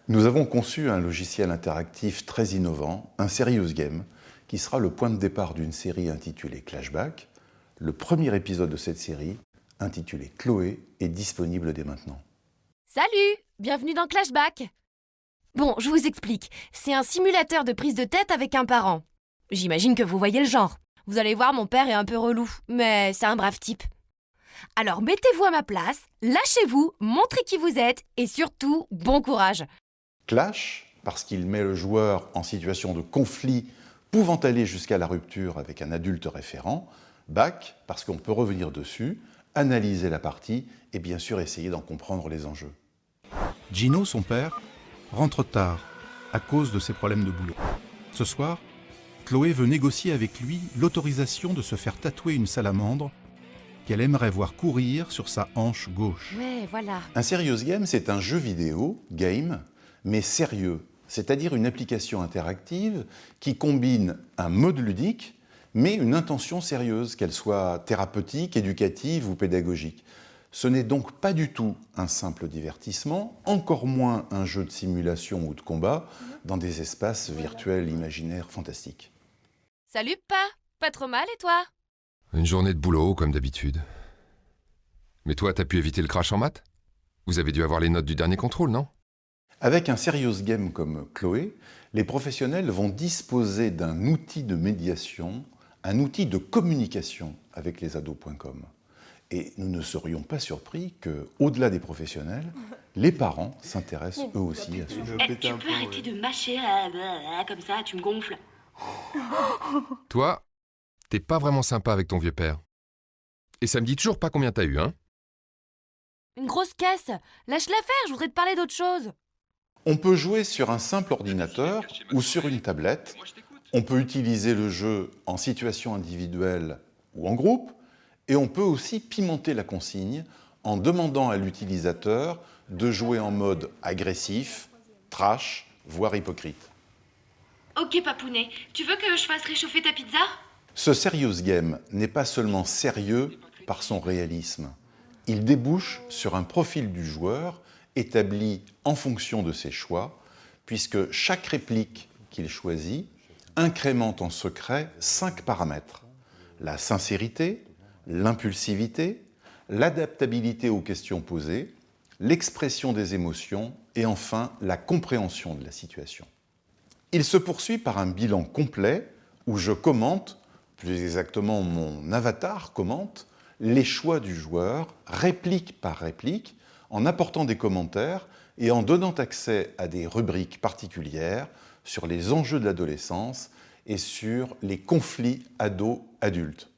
Nous avons conçu un logiciel interactif très innovant, un Serious Game, qui sera le point de départ d'une série intitulée Clashback. Le premier épisode de cette série, intitulé Chloé, est disponible dès maintenant. Salut! Bienvenue dans Clashback! Bon, je vous explique. C'est un simulateur de prise de tête avec un parent. J'imagine que vous voyez le genre. Vous allez voir, mon père est un peu relou, mais c'est un brave type. Alors mettez-vous à ma place, lâchez-vous, montrez qui vous êtes et surtout, bon courage! Clash, parce qu'il met le joueur en situation de conflit pouvant aller jusqu'à la rupture avec un adulte référent. Back, parce qu'on peut revenir dessus, analyser la partie et bien sûr essayer d'en comprendre les enjeux. Gino, son père, rentre tard à cause de ses problèmes de boulot. Ce soir, Chloé veut négocier avec lui l'autorisation de se faire tatouer une salamandre qu'elle aimerait voir courir sur sa hanche gauche. Ouais, voilà. Un Serious Game, c'est un jeu vidéo, game, mais sérieux, c'est-à-dire une application interactive qui combine un mode ludique, mais une intention sérieuse, qu'elle soit thérapeutique, éducative ou pédagogique. Ce n'est donc pas du tout un simple divertissement, encore moins un jeu de simulation ou de combat dans des espaces virtuels imaginaires fantastiques. Salut, pas trop mal et toi? Une journée de boulot, comme d'habitude. Mais toi, t'as pu éviter le crash en maths? Vous avez dû avoir les notes du dernier contrôle, non? Avec un Serious Game comme Chloé, les professionnels vont disposer d'un outil de médiation, un outil de communication avec lesados.com. Et nous ne serions pas surpris que, au-delà des professionnels, les parents s'intéressent eux aussi à ce jeu. Tu peux arrêter de mâcher comme ça, tu me gonfles. Toi, t'es pas vraiment sympa avec ton vieux père. Et ça me dit toujours pas combien t'as eu, hein? Une grosse caisse! Lâche-la faire, je voudrais te parler d'autre chose! On peut jouer sur un simple ordinateur ou sur une tablette. On peut utiliser le jeu en situation individuelle ou en groupe. Et on peut aussi pimenter la consigne en demandant à l'utilisateur de jouer en mode agressif, trash, voire hypocrite. Ok, papounet, tu veux que je fasse réchauffer ta pizza? Ce Serious Game n'est pas seulement sérieux par son réalisme. Il débouche sur un profil du joueur établi en fonction de ses choix, puisque chaque réplique qu'il choisit incrémente en secret 5 paramètres. La sincérité, l'impulsivité, l'adaptabilité aux questions posées, l'expression des émotions et enfin la compréhension de la situation. Il se poursuit par un bilan complet où je commente, plus exactement mon avatar commente, les choix du joueur, réplique par réplique, en apportant des commentaires et en donnant accès à des rubriques particulières sur les enjeux de l'adolescence et sur les conflits ados-adultes.